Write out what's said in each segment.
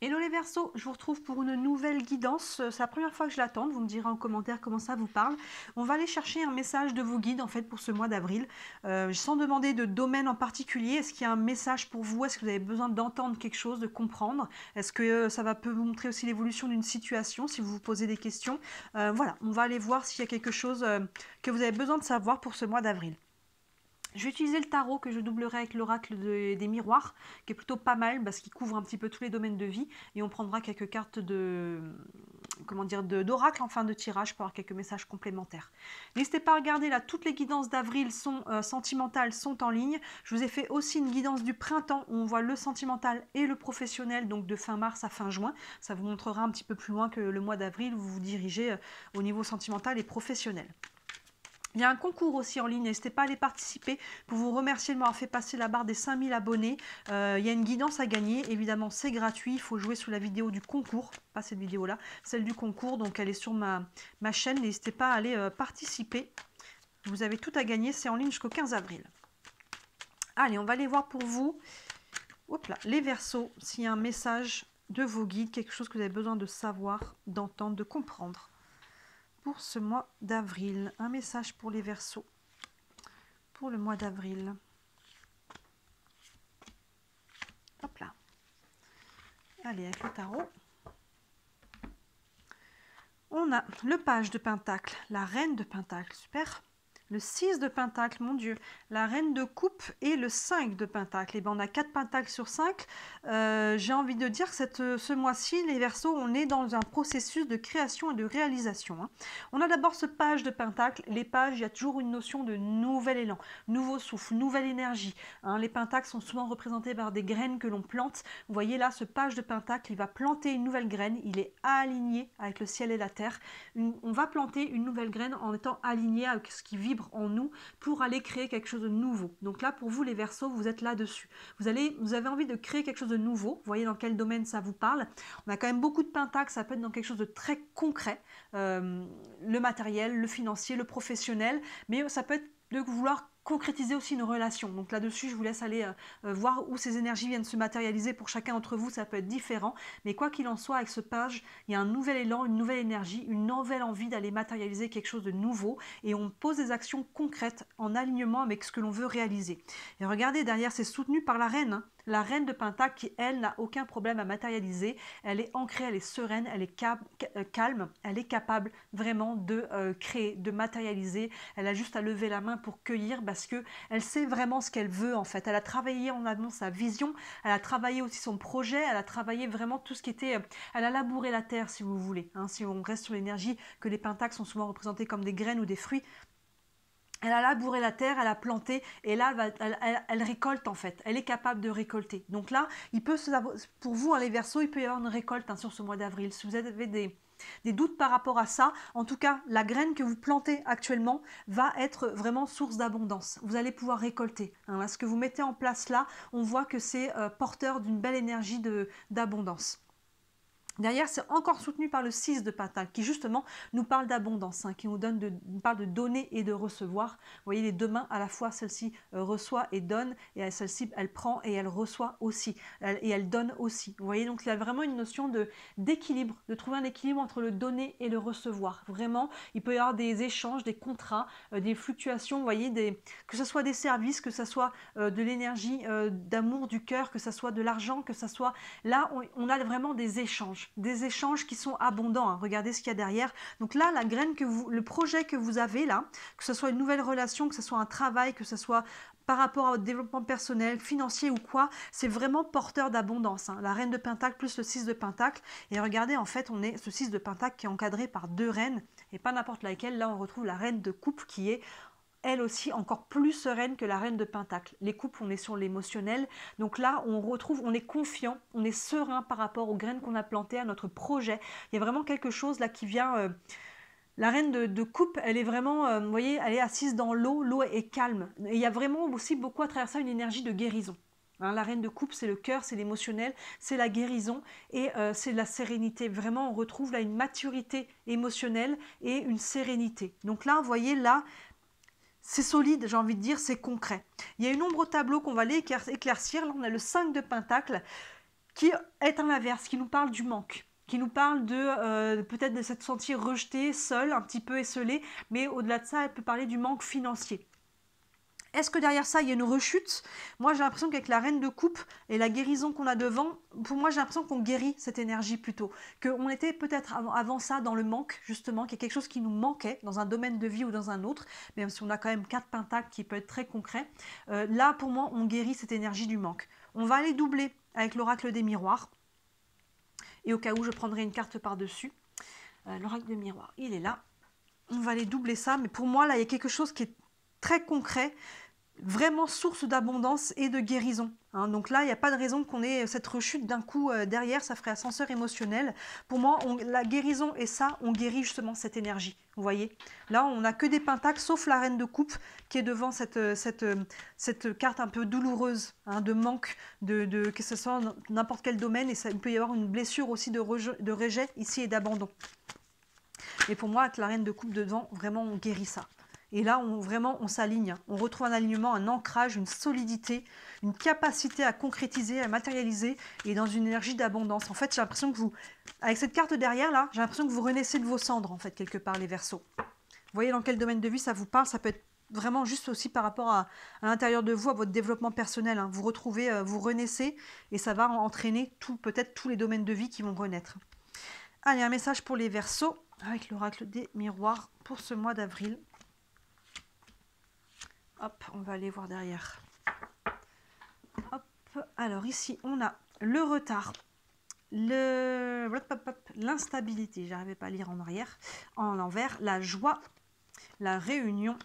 Hello les Verseaux, je vous retrouve pour une nouvelle guidance. C'est la première fois que je l'attends, vous me direz en commentaire comment ça vous parle. On va aller chercher un message de vos guides en fait pour ce mois d'avril, sans demander de domaine en particulier. Est-ce qu'il y a un message pour vous? Est-ce que vous avez besoin d'entendre quelque chose, de comprendre? Est-ce que peut vous montrer aussi l'évolution d'une situation si vous vous posez des questions? Voilà, on va aller voir s'il y a quelque chose que vous avez besoin de savoir pour ce mois d'avril. Je vais utiliser le tarot que je doublerai avec l'oracle des miroirs, qui est plutôt pas mal parce qu'il couvre un petit peu tous les domaines de vie. Et on prendra quelques cartes d'oracle en fin de tirage pour avoir quelques messages complémentaires. N'hésitez pas à regarder là, toutes les guidances d'avril sont sentimentales, sont en ligne. Je vous ai fait aussi une guidance du printemps où on voit le sentimental et le professionnel, donc de fin mars à fin juin. Ça vous montrera un petit peu plus loin que le mois d'avril où vous vous dirigez au niveau sentimental et professionnel. Il y a un concours aussi en ligne, n'hésitez pas à aller participer pour vous remercier de m'avoir fait passer la barre des 5000 abonnés. Il y a une guidance à gagner, évidemment c'est gratuit, il faut jouer sous la vidéo du concours, pas cette vidéo-là, celle du concours, donc elle est sur ma chaîne, n'hésitez pas à aller participer. Vous avez tout à gagner, c'est en ligne jusqu'au 15 avril. Allez, on va aller voir pour vous, hop là, les Verseaux, s'il y a un message de vos guides, quelque chose que vous avez besoin de savoir, d'entendre, de comprendre. Pour ce mois d'avril, un message pour les Verseaux pour le mois d'avril. Hop là. Allez, avec le tarot. On a le page de Pentacle, la reine de Pentacle, super. Le 6 de Pentacle, mon Dieu, la reine de coupe et le 5 de Pentacle. Et ben on a 4 Pentacles sur 5. J'ai envie de dire que ce mois-ci, les Verseaux, on est dans un processus de création et de réalisation. Hein. On a d'abord ce page de Pentacle. Les pages, il y a toujours une notion de nouvel élan, nouveau souffle, nouvelle énergie. Hein. Les Pentacles sont souvent représentés par des graines que l'on plante. Vous voyez là, ce page de Pentacle, il va planter une nouvelle graine. Il est aligné avec le ciel et la terre. On va planter une nouvelle graine en étant aligné avec ce qui vibre en nous pour aller créer quelque chose de nouveau. Donc là, pour vous les Verseaux, vous êtes là-dessus. Vous avez envie de créer quelque chose de nouveau. Vous voyez dans quel domaine ça vous parle. On a quand même beaucoup de Pentacles, ça peut être dans quelque chose de très concret. Le matériel, le financier, le professionnel, mais ça peut être de vouloir concrétiser aussi une relation. Donc là-dessus, je vous laisse aller voir où ces énergies viennent se matérialiser. Pour chacun d'entre vous, ça peut être différent. Mais quoi qu'il en soit, avec ce page, il y a un nouvel élan, une nouvelle énergie, une nouvelle envie d'aller matérialiser quelque chose de nouveau. Et on pose des actions concrètes en alignement avec ce que l'on veut réaliser. Et regardez, derrière, c'est soutenu par la reine. Hein. La reine de Pentacle qui, elle, n'a aucun problème à matérialiser. Elle est ancrée, elle est sereine, elle est calme. Elle est capable vraiment de créer, de matérialiser. Elle a juste à lever la main pour cueillir parce qu'elle sait vraiment ce qu'elle veut en fait. Elle a travaillé en amont sa vision, elle a travaillé aussi son projet, elle a travaillé vraiment tout ce qui était... Elle a labouré la terre si vous voulez. Hein, si on reste sur l'énergie que les Pentacles sont souvent représentés comme des graines ou des fruits. Elle a labouré la terre, elle a planté et là, elle récolte en fait. Elle est capable de récolter. Donc là, pour vous, hein, les Verseaux, il peut y avoir une récolte hein, sur ce mois d'avril. Si vous avez des doutes par rapport à ça, en tout cas, la graine que vous plantez actuellement va être vraiment source d'abondance. Vous allez pouvoir récolter. Hein. Ce que vous mettez en place là, on voit que c'est porteur d'une belle énergie d'abondance. Derrière, c'est encore soutenu par le 6 de Pentacle, qui justement nous parle d'abondance, hein, qui nous parle de donner et de recevoir. Vous voyez les deux mains, à la fois celle-ci reçoit et donne, et celle-ci, elle prend et elle reçoit aussi, et elle donne aussi. Vous voyez, donc il y a vraiment une notion d'équilibre, de trouver un équilibre entre le donner et le recevoir. Vraiment, il peut y avoir des échanges, des contrats, des fluctuations, vous voyez, que ce soit des services, que ce soit de l'énergie, d'amour du cœur, que ce soit de l'argent, que ce soit... Là, on a vraiment des échanges qui sont abondants. Hein. Regardez ce qu'il y a derrière. Donc là, la graine le projet que vous avez là, que ce soit une nouvelle relation, que ce soit un travail, que ce soit par rapport au développement personnel, financier ou quoi, c'est vraiment porteur d'abondance. Hein. La reine de Pentacle plus le 6 de Pentacle. Et regardez, en fait, on est ce 6 de Pentacle qui est encadré par deux reines, et pas n'importe laquelle. Là, on retrouve la reine de coupe qui est elle aussi encore plus sereine que la reine de Pentacle. Les coupes, on est sur l'émotionnel. Donc là, on est confiant, on est serein par rapport aux graines qu'on a plantées, à notre projet. Il y a vraiment quelque chose là qui vient... La reine de coupe, elle est vraiment, vous voyez, elle est assise dans l'eau est calme. Et il y a vraiment aussi beaucoup à travers ça une énergie de guérison. Hein, la reine de coupe, c'est le cœur, c'est l'émotionnel, c'est la guérison et c'est la sérénité. Vraiment, on retrouve là une maturité émotionnelle et une sérénité. Donc là, vous voyez, là, c'est solide, j'ai envie de dire, c'est concret. Il y a une ombre au tableau qu'on va aller éclaircir. Là, on a le 5 de Pentacle. qui est à l'inverse, qui nous parle du manque, qui nous parle de peut-être de se sentir rejeté, seul, un petit peu esselé, mais au-delà de ça, elle peut parler du manque financier. Est-ce que derrière ça, il y a une rechute? Moi, j'ai l'impression qu'avec la reine de coupe et la guérison qu'on a devant, pour moi, j'ai l'impression qu'on guérit cette énergie plutôt. Qu'on était peut-être avant ça dans le manque, justement, qu'il y a quelque chose qui nous manquait dans un domaine de vie ou dans un autre, même si on a quand même 4 pentacles qui peut être très concret. Là, pour moi, on guérit cette énergie du manque. On va aller doubler avec l'oracle des miroirs. Et au cas où, je prendrai une carte par-dessus. L'oracle des miroirs, il est là. On va aller doubler ça, mais pour moi, là, il y a quelque chose qui est très concret, vraiment source d'abondance et de guérison. Hein. Donc là, il n'y a pas de raison qu'on ait cette rechute d'un coup derrière, ça ferait ascenseur émotionnel. Pour moi, la guérison et ça, on guérit justement cette énergie. Vous voyez? Là, on n'a que des pentacles, sauf la reine de coupe qui est devant cette carte un peu douloureuse, hein, de manque, que ce soit dans n'importe quel domaine, et ça, il peut y avoir une blessure aussi de rejet ici et d'abandon. Et pour moi, avec la reine de coupe devant, vraiment, on guérit ça. Et là, vraiment, on s'aligne. On retrouve un alignement, un ancrage, une solidité, une capacité à concrétiser, à matérialiser et dans une énergie d'abondance. En fait, j'ai l'impression que vous, avec cette carte derrière, là, j'ai l'impression que vous renaissez de vos cendres, en fait, quelque part, les Verseaux. Vous voyez dans quel domaine de vie ça vous parle? Ça peut être vraiment juste aussi par rapport à l'intérieur de vous, à votre développement personnel. Hein. Vous retrouvez, vous renaissez et ça va entraîner peut-être tous les domaines de vie qui vont renaître. Allez, un message pour les Verseaux avec l'oracle des miroirs pour ce mois d'avril. Hop, on va aller voir derrière. Hop, alors ici, on a le retard, l'instabilité, j'arrivais pas à lire en arrière, en l'envers, la joie, la réunion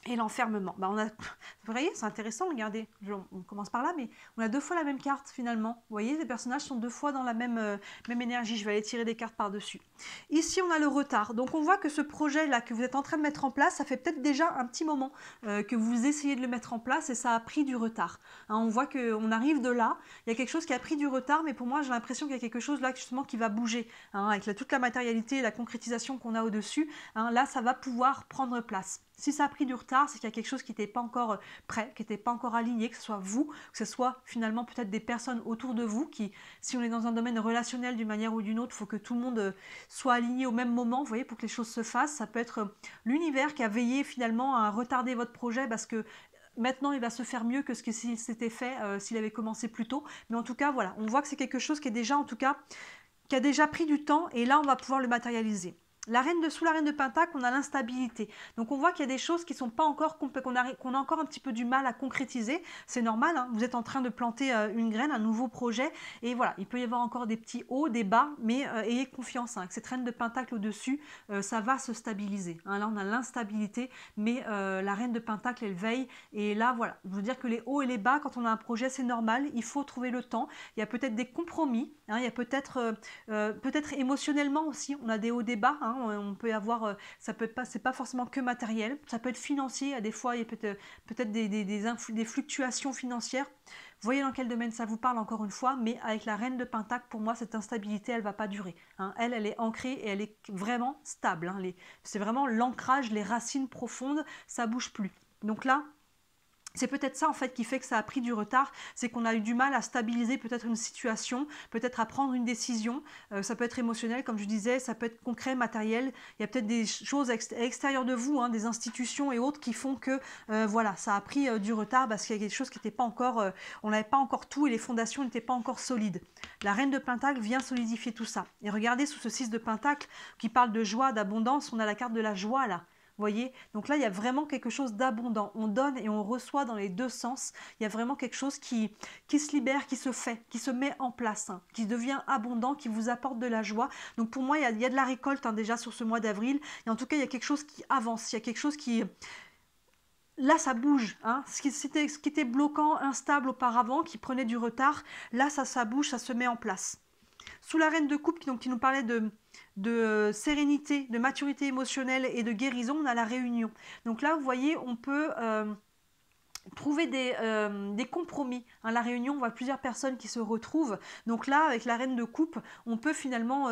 et l'enfermement. Bah, vous voyez, c'est intéressant, regardez, on commence par là, mais on a 2 fois la même carte finalement. Vous voyez, les personnages sont 2 fois dans la même énergie. Je vais aller tirer des cartes par-dessus. Ici, on a le retard. Donc, on voit que ce projet-là que vous êtes en train de mettre en place, ça fait peut-être déjà un petit moment que vous essayez de le mettre en place et ça a pris du retard. Hein, on voit qu'on arrive de là, il y a quelque chose qui a pris du retard, mais pour moi, j'ai l'impression qu'il y a quelque chose là justement qui va bouger. Hein, avec toute la matérialité et la concrétisation qu'on a au-dessus, hein, là, ça va pouvoir prendre place. Si ça a pris du retard, c'est qu'il y a quelque chose qui n'était pas encore prêt, qui n'était pas encore aligné, que ce soit vous, que ce soit finalement peut-être des personnes autour de vous qui, si on est dans un domaine relationnel d'une manière ou d'une autre, il faut que tout le monde soit aligné au même moment, vous voyez, pour que les choses se fassent. Ça peut être l'univers qui a veillé finalement à retarder votre projet parce que maintenant, il va se faire mieux que ce qu'il s'était fait s'il avait commencé plus tôt. Mais en tout cas, voilà, on voit que c'est quelque chose qui est déjà, en tout cas, qui a déjà pris du temps et là, on va pouvoir le matérialiser. Sous la reine de Pentacle, on a l'instabilité. Donc on voit qu'il y a des choses qui sont pas encore, qu'on a encore un petit peu du mal à concrétiser. C'est normal, hein, vous êtes en train de planter une graine, un nouveau projet. Et voilà, il peut y avoir encore des petits hauts, des bas, mais ayez confiance. Hein, avec cette reine de Pentacle au-dessus, ça va se stabiliser. Hein, là, on a l'instabilité, mais la reine de Pentacle, elle veille. Et là, voilà, je veux dire que les hauts et les bas, quand on a un projet, c'est normal. Il faut trouver le temps. Il y a peut-être des compromis. Hein, il y a peut-être émotionnellement aussi, on a des hauts, des bas. Hein, on peut avoir, ça peut être pas, c'est pas forcément que matériel, ça peut être financier, à des fois il y a peut-être des fluctuations financières. Voyez dans quel domaine ça vous parle encore une fois, mais avec la reine de Pentacle, pour moi cette instabilité elle va pas durer. Hein. Elle est ancrée et elle est vraiment stable. Hein. C'est vraiment l'ancrage, les racines profondes, ça bouge plus. Donc là, c'est peut-être ça en fait qui fait que ça a pris du retard, c'est qu'on a eu du mal à stabiliser peut-être une situation, peut-être à prendre une décision, ça peut être émotionnel comme je disais, ça peut être concret, matériel, il y a peut-être des choses à l'extérieur de vous, hein, des institutions et autres qui font que voilà, ça a pris du retard parce qu'il y a quelque chose qui n'était pas encore, on n'avait pas encore tout et les fondations n'étaient pas encore solides. La reine de Pentacle vient solidifier tout ça. Et regardez sous ce 6 de Pentacle qui parle de joie, d'abondance, on a la carte de la joie là. Vous voyez, donc là, il y a vraiment quelque chose d'abondant. On donne et on reçoit dans les deux sens. Il y a vraiment quelque chose qui se libère, qui se fait, qui se met en place, hein, qui devient abondant, qui vous apporte de la joie. Donc pour moi, il y a de la récolte hein, déjà sur ce mois d'avril. Et en tout cas, il y a quelque chose qui avance. Il y a quelque chose qui... Là, ça bouge. Hein. Ce qui était bloquant, instable auparavant, qui prenait du retard, là, ça bouge, ça se met en place. Sous la reine de coupe, qui nous parlait de sérénité, de maturité émotionnelle et de guérison, on a la réunion. Donc là, vous voyez, on peut trouver des compromis. Hein, la réunion, on voit plusieurs personnes qui se retrouvent. Donc là, avec la reine de coupe, on peut finalement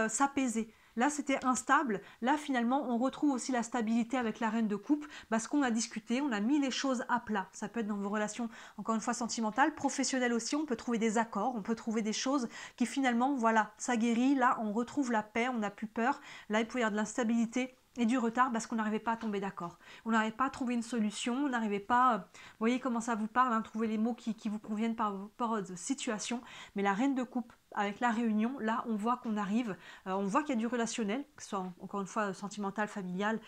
s'apaiser. Là, c'était instable. Là, finalement, on retrouve aussi la stabilité avec la reine de coupe parce qu'on a discuté, on a mis les choses à plat. Ça peut être dans vos relations, encore une fois, sentimentales, professionnelles aussi. On peut trouver des accords, on peut trouver des choses qui finalement, voilà, ça guérit. Là, on retrouve la paix, on n'a plus peur. Là, il peut y avoir de l'instabilité et du retard parce qu'on n'arrivait pas à tomber d'accord. On n'arrivait pas à trouver une solution, on n'arrivait pas, vous voyez comment ça vous parle, hein, trouver les mots qui vous conviennent par rapport aux situations. Mais la reine de coupe, avec la réunion, là, on voit qu'on arrive, on voit qu'il y a du relationnel, que ce soit encore une fois sentimental, familial,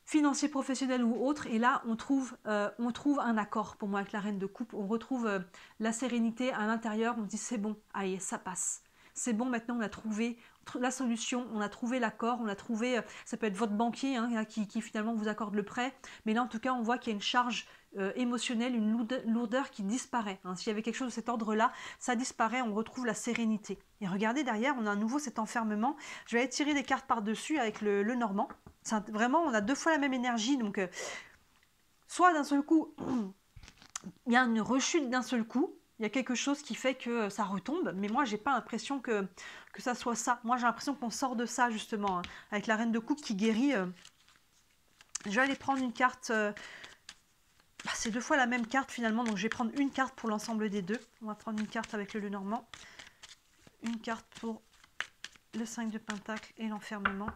financier, professionnel ou autre. Et là, on trouve un accord pour moi avec la reine de coupe. On retrouve la sérénité à l'intérieur. On se dit c'est bon, allez, ça passe. C'est bon, maintenant on a trouvé la solution, on a trouvé l'accord, on a trouvé, ça peut être votre banquier hein, qui finalement vous accorde le prêt, mais là en tout cas on voit qu'il y a une charge émotionnelle, une lourdeur qui disparaît. Hein. S'il y avait quelque chose de cet ordre-là, ça disparaît, on retrouve la sérénité. Et regardez derrière, on a à nouveau cet enfermement. Je vais aller tirer des cartes par-dessus avec le normand. Vraiment, on a 2 fois la même énergie, donc soit d'un seul coup, il y a une rechute d'un seul coup, il y a quelque chose qui fait que ça retombe, mais moi j'ai pas l'impression que ça soit ça. Moi j'ai l'impression qu'on sort de ça justement, hein, avec la reine de coupe qui guérit. Je vais aller prendre une carte, c'est 2 fois la même carte finalement, donc je vais prendre une carte pour l'ensemble des deux. On va prendre une carte avec le normand, une carte pour le 5 de pentacle et l'enfermement.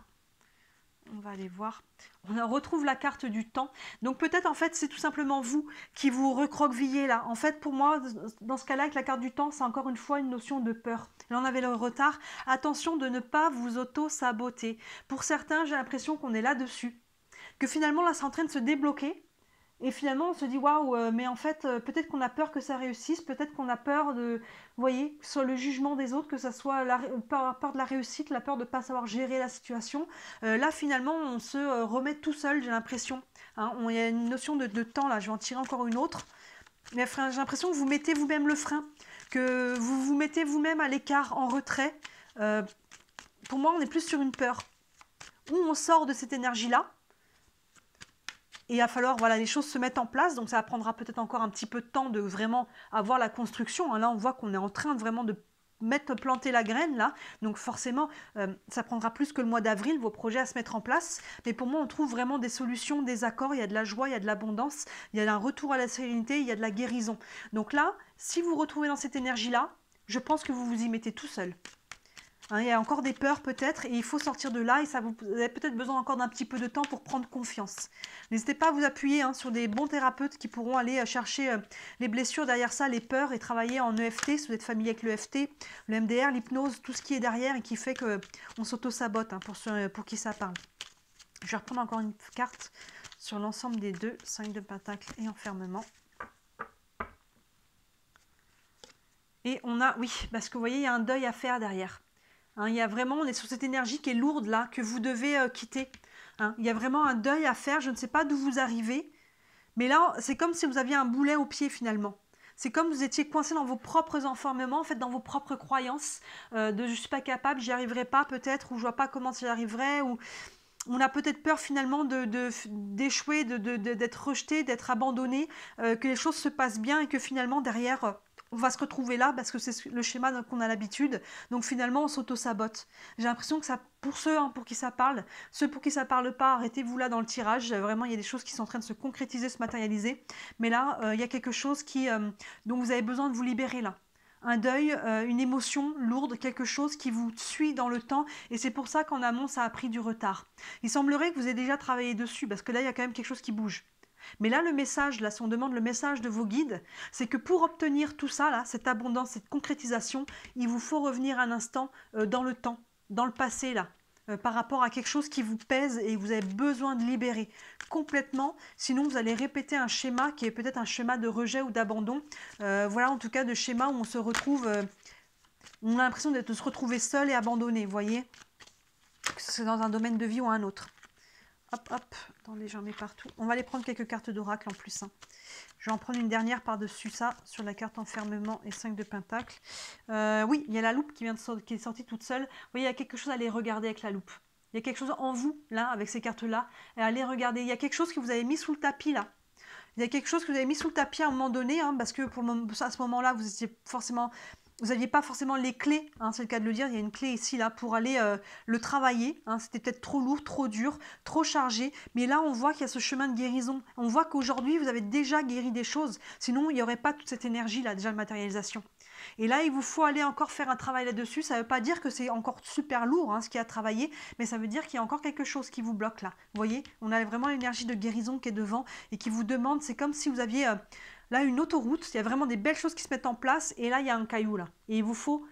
On va aller voir. On retrouve la carte du temps. Donc peut-être en fait c'est tout simplement vous qui vous recroquevillez là. En fait pour moi dans ce cas-là avec la carte du temps c'est encore une fois une notion de peur. Là on avait le retard. Attention de ne pas vous auto-saboter. Pour certains j'ai l'impression qu'on est là-dessus. Que finalement là c'est en train de se débloquer. Et finalement, on se dit waouh, mais en fait, peut-être qu'on a peur que ça réussisse, peut-être qu'on a peur de, vous voyez, sur le jugement des autres, que ça soit la peur de la réussite, la peur de ne pas savoir gérer la situation. Là, finalement, on se remet tout seul, j'ai l'impression. Hein, il y a une notion de temps là, je vais en tirer encore une autre. Mais j'ai l'impression que vous mettez vous-même le frein, que vous vous mettez vous-même à l'écart, en retrait. Pour moi, on est plus sur une peur. Où on sort de cette énergie-là. Et il va falloir, voilà, les choses se mettent en place, donc ça prendra peut-être encore un petit peu de temps de vraiment avoir la construction. Là, on voit qu'on est en train de vraiment de planter la graine, là. Donc forcément, ça prendra plus que le mois d'avril, vos projets à se mettre en place. Mais pour moi, on trouve vraiment des solutions, des accords, il y a de la joie, il y a de l'abondance, il y a un retour à la sérénité, il y a de la guérison. Donc là, si vous vous retrouvez dans cette énergie-là, je pense que vous vous y mettez tout seul. Hein, il y a encore des peurs peut-être et il faut sortir de là et vous avez peut-être besoin encore d'un petit peu de temps pour prendre confiance. N'hésitez pas à vous appuyer sur des bons thérapeutes qui pourront aller chercher les blessures derrière ça, les peurs et travailler en EFT, si vous êtes familier avec l'EFT, le MDR, l'hypnose, tout ce qui est derrière et qui fait qu'on s'auto-sabote pour qui ça parle. Je vais reprendre encore une carte sur l'ensemble des deux, 5 de pentacle et enfermement. Et on a, oui, parce que vous voyez, il y a un deuil à faire derrière. Hein, il y a vraiment, on est sur cette énergie qui est lourde là, que vous devez quitter. Hein, il y a vraiment un deuil à faire, je ne sais pas d'où vous arrivez, mais là, c'est comme si vous aviez un boulet au pied finalement. C'est comme si vous étiez coincé dans vos propres enfermements, en fait, dans vos propres croyances, de je ne suis pas capable, j'y arriverai pas peut-être, ou je vois pas comment j'y arriverai, ou on a peut-être peur finalement d'échouer, d'être rejeté, d'être abandonné, que les choses se passent bien et que finalement derrière... on va se retrouver là parce que c'est le schéma qu'on a l'habitude. Donc finalement, on s'auto-sabote. J'ai l'impression que ça, pour ceux pour qui ça parle, ceux pour qui ça parle pas, arrêtez-vous là dans le tirage. Vraiment, il y a des choses qui sont en train de se concrétiser, se matérialiser. Mais là, il y a quelque chose dont vous avez besoin de vous libérer là. Un deuil, une émotion lourde, quelque chose qui vous suit dans le temps. Et c'est pour ça qu'en amont, ça a pris du retard. Il semblerait que vous ayez déjà travaillé dessus parce que là, il y a quand même quelque chose qui bouge. Mais là, le message, là, si on demande le message de vos guides, c'est que pour obtenir tout ça, là, cette abondance, cette concrétisation, il vous faut revenir un instant dans le temps, dans le passé, là, par rapport à quelque chose qui vous pèse et que vous avez besoin de libérer complètement. Sinon, vous allez répéter un schéma qui est peut-être un schéma de rejet ou d'abandon. Voilà, en tout cas, de schéma où on se retrouve, on a l'impression de se retrouver seul et abandonné, vous voyez, que c'est dans un domaine de vie ou un autre. Hop, hop, attendez, j'en mets partout. On va aller prendre quelques cartes d'oracle en plus. Hein. Je vais en prendre une dernière par-dessus ça, sur la carte enfermement et 5 de pentacle. Oui, il y a la loupe qui est sortie toute seule. Vous voyez, il y a quelque chose à aller regarder avec la loupe. Il y a quelque chose en vous, là, avec ces cartes-là, à aller regarder. Il y a quelque chose que vous avez mis sous le tapis, là. Il y a quelque chose que vous avez mis sous le tapis à un moment donné, hein, parce que à ce moment-là, vous étiez forcément vous n'aviez pas forcément les clés, hein, c'est le cas de le dire, il y a une clé ici, là, pour aller le travailler. Hein, c'était peut-être trop lourd, trop dur, trop chargé. Mais là, on voit qu'il y a ce chemin de guérison. On voit qu'aujourd'hui, vous avez déjà guéri des choses. Sinon, il n'y aurait pas toute cette énergie-là, déjà de matérialisation. Et là, il vous faut aller encore faire un travail là-dessus. Ça ne veut pas dire que c'est encore super lourd, hein, ce qu'il y a à travailler, mais ça veut dire qu'il y a encore quelque chose qui vous bloque là. Vous voyez, on a vraiment l'énergie de guérison qui est devant et qui vous demande, c'est comme si vous aviez... là, une autoroute, il y a vraiment des belles choses qui se mettent en place, et là, il y a un caillou, là. Et il vous faut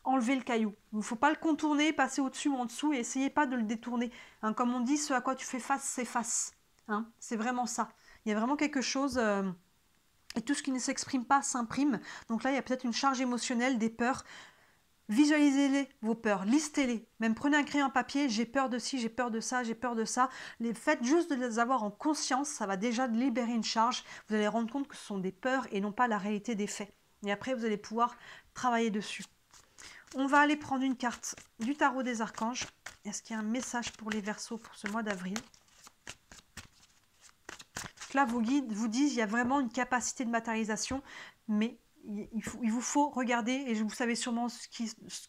enlever le caillou. Il ne faut pas le contourner, passer au-dessus ou en dessous, et essayez pas de le détourner. Hein, comme on dit, ce à quoi tu fais face, c'est face. Hein, c'est vraiment ça. Il y a vraiment quelque chose... et tout ce qui ne s'exprime pas s'imprime. Donc là, il y a peut-être une charge émotionnelle, des peurs. Visualisez-les, vos peurs, listez-les. Même prenez un crayon, un papier, j'ai peur de ci, j'ai peur de ça, j'ai peur de ça. Faites juste de les avoir en conscience, ça va déjà libérer une charge. Vous allez rendre compte que ce sont des peurs et non pas la réalité des faits. Et après, vous allez pouvoir travailler dessus. On va aller prendre une carte du tarot des archanges. Est-ce qu'il y a un message pour les Verseaux pour ce mois d'avril? Là, vos guides vous disent qu'il y a vraiment une capacité de matérialisation, mais il vous faut regarder, et vous savez sûrement ce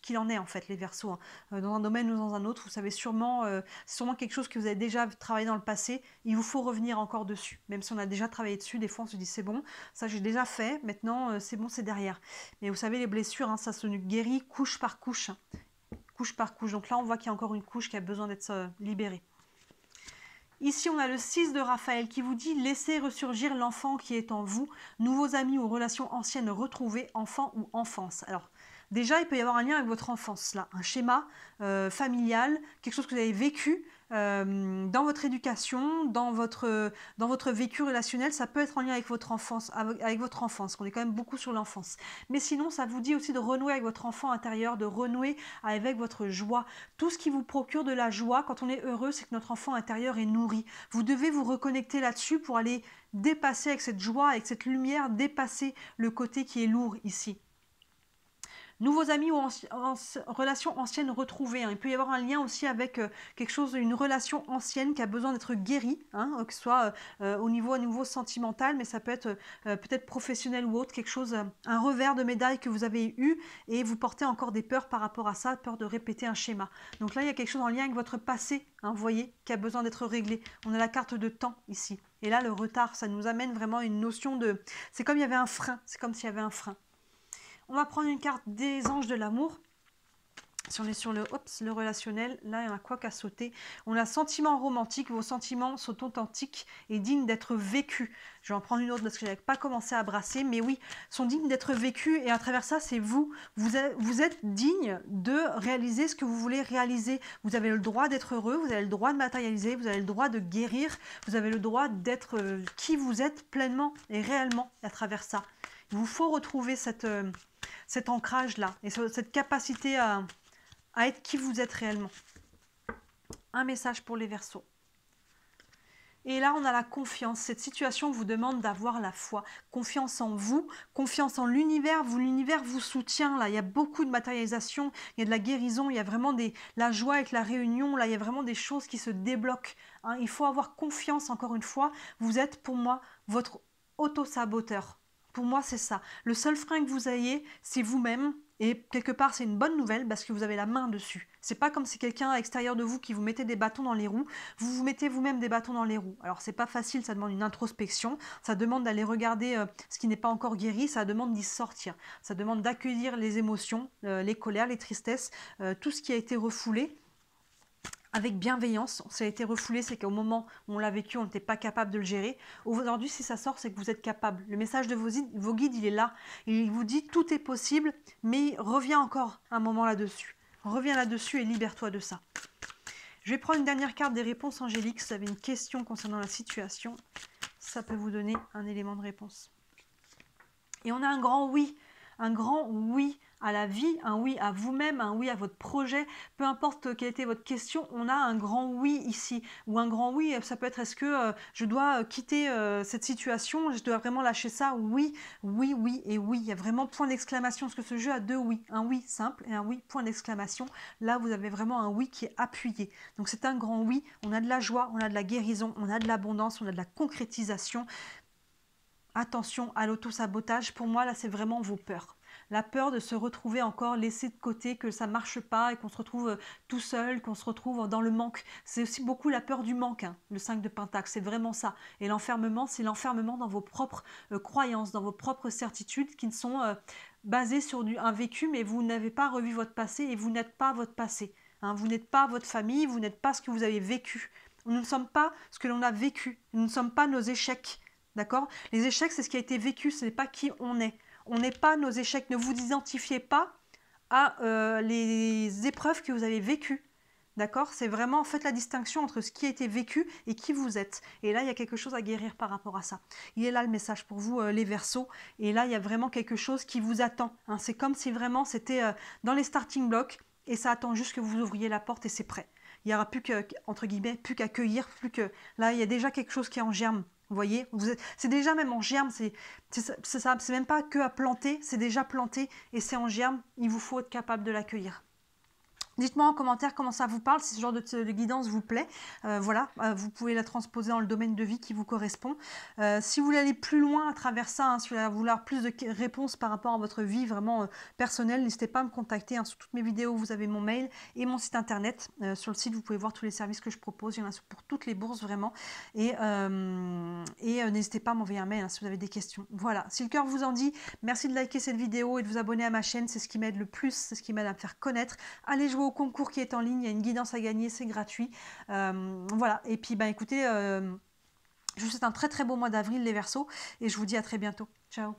qu'il en est en fait, les Verseaux, hein. Dans un domaine ou dans un autre, vous savez sûrement, c'est sûrement quelque chose que vous avez déjà travaillé dans le passé, il vous faut revenir encore dessus, même si on a déjà travaillé dessus, des fois on se dit c'est bon, ça j'ai déjà fait, maintenant c'est bon, c'est derrière. Mais vous savez, les blessures, hein, ça se guérit couche par couche, couche par couche, donc là on voit qu'il y a encore une couche qui a besoin d'être libérée. Ici, on a le 6 de Raphaël qui vous dit « Laissez ressurgir l'enfant qui est en vous, nouveaux amis ou relations anciennes retrouvées, enfant ou enfance. » Alors, déjà, il peut y avoir un lien avec votre enfance, là, un schéma familial, quelque chose que vous avez vécu dans votre éducation, dans votre vécu relationnel, ça peut être en lien avec votre enfance, qu'on est quand même beaucoup sur l'enfance. Mais sinon, ça vous dit aussi de renouer avec votre enfant intérieur, de renouer avec votre joie. Tout ce qui vous procure de la joie, quand on est heureux, c'est que notre enfant intérieur est nourri. Vous devez vous reconnecter là-dessus pour aller dépasser avec cette joie, avec cette lumière, dépasser le côté qui est lourd ici. Nouveaux amis ou relations anciennes retrouvées. Hein. Il peut y avoir un lien aussi avec quelque chose, une relation ancienne qui a besoin d'être guérie, hein, que ce soit au niveau sentimental, mais ça peut être peut-être professionnel ou autre, quelque chose, un revers de médaille que vous avez eu et vous portez encore des peurs par rapport à ça, peur de répéter un schéma. Donc là, il y a quelque chose en lien avec votre passé, hein, vous voyez, qui a besoin d'être réglé. On a la carte de temps ici. Et là, le retard, ça nous amène vraiment une notion de... C'est comme il y avait un frein, c'est comme s'il y avait un frein. On va prendre une carte des anges de l'amour. Si on est sur le relationnel, là, il y en a quoi qu'à sauter. On a sentiment romantique, vos sentiments sont authentiques et dignes d'être vécus. Je vais en prendre une autre parce que je n'avais pas commencé à brasser, mais oui, sont dignes d'être vécus et à travers ça, c'est vous. Vous êtes digne de réaliser ce que vous voulez réaliser. Vous avez le droit d'être heureux, vous avez le droit de matérialiser, vous avez le droit de guérir, vous avez le droit d'être qui vous êtes pleinement et réellement à travers ça. Il vous faut retrouver cet ancrage-là et cette capacité à être qui vous êtes réellement. Un message pour les Verseaux. Et là, on a la confiance. Cette situation vous demande d'avoir la foi. Confiance en vous, confiance en l'univers. L'univers vous soutient. Là, il y a beaucoup de matérialisation, il y a de la guérison, il y a vraiment la joie avec la réunion. Là, il y a vraiment des choses qui se débloquent. Hein. Il faut avoir confiance, encore une fois. Vous êtes, pour moi, votre auto-saboteur. Pour moi, c'est ça. Le seul frein que vous ayez, c'est vous-même. Et quelque part, c'est une bonne nouvelle parce que vous avez la main dessus. C'est pas comme si quelqu'un à l'extérieur de vous qui vous mettait des bâtons dans les roues. Vous vous mettez vous-même des bâtons dans les roues. Alors, c'est pas facile, ça demande une introspection. Ça demande d'aller regarder ce qui n'est pas encore guéri. Ça demande d'y sortir. Ça demande d'accueillir les émotions, les colères, les tristesses, tout ce qui a été refoulé. Avec bienveillance, ça a été refoulé, c'est qu'au moment où on l'a vécu, on n'était pas capable de le gérer. Aujourd'hui, si ça sort, c'est que vous êtes capable. Le message de vos guides, il est là. Il vous dit tout est possible, mais reviens encore un moment là-dessus. Reviens là-dessus et libère-toi de ça. Je vais prendre une dernière carte des réponses angéliques. Si vous avez une question concernant la situation, ça peut vous donner un élément de réponse. Et on a un grand oui à la vie, un oui à vous-même, un oui à votre projet, peu importe quelle était votre question, on a un grand oui ici, ou un grand oui, ça peut être est-ce que je dois quitter cette situation, je dois vraiment lâcher ça, oui, oui, oui et oui, il y a vraiment point d'exclamation, parce que ce jeu a deux oui, un oui simple et un oui point d'exclamation, là vous avez vraiment un oui qui est appuyé, donc c'est un grand oui, on a de la joie, on a de la guérison, on a de l'abondance, on a de la concrétisation. Attention à l'auto-sabotage, pour moi là c'est vraiment vos peurs. la peur de se retrouver encore laissé de côté, que ça marche pas et qu'on se retrouve tout seul, qu'on se retrouve dans le manque. C'est aussi beaucoup la peur du manque, hein, le 5 de Pentacle, c'est vraiment ça. Et l'enfermement, c'est l'enfermement dans vos propres croyances, dans vos propres certitudes qui ne sont basées sur un vécu, mais vous n'avez pas revu votre passé et vous n'êtes pas votre passé. Hein, vous n'êtes pas votre famille, vous n'êtes pas ce que vous avez vécu. Nous ne sommes pas ce que l'on a vécu. Nous ne sommes pas nos échecs. D'accord? Les échecs, c'est ce qui a été vécu, ce n'est pas qui on est. On n'est pas nos échecs. Ne vous identifiez pas à les épreuves que vous avez vécues. D'accord? C'est vraiment, faites la distinction entre ce qui a été vécu et qui vous êtes. Et là, il y a quelque chose à guérir par rapport à ça. Il est là le message pour vous, les Verseaux. Et là, il y a vraiment quelque chose qui vous attend. Hein. C'est comme si vraiment c'était dans les starting blocks et ça attend juste que vous ouvriez la porte et c'est prêt. Il n'y aura plus que, entre guillemets, plus qu'à cueillir, plus que... Là, il y a déjà quelque chose qui est en germe. Vous voyez, c'est déjà même en germe, c'est même pas que à planter, c'est déjà planté et c'est en germe, il vous faut être capable de l'accueillir. Dites-moi en commentaire comment ça vous parle, si ce genre de guidance vous plaît. Voilà, vous pouvez la transposer dans le domaine de vie qui vous correspond. Si vous voulez aller plus loin à travers ça, hein, si vous voulez vouloir plus de réponses par rapport à votre vie vraiment personnelle, n'hésitez pas à me contacter. Hein. Sur toutes mes vidéos, vous avez mon mail et mon site internet. Sur le site, vous pouvez voir tous les services que je propose. Il y en a pour toutes les bourses vraiment. Et n'hésitez pas à m'envoyer un mail hein, si vous avez des questions. Voilà, si le cœur vous en dit, merci de liker cette vidéo et de vous abonner à ma chaîne. C'est ce qui m'aide le plus, c'est ce qui m'aide à me faire connaître. Allez jouer au concours qui est en ligne, il y a une guidance à gagner, c'est gratuit. Voilà, et puis écoutez, je vous souhaite un très très beau mois d'avril les Verseaux et je vous dis à très bientôt. Ciao.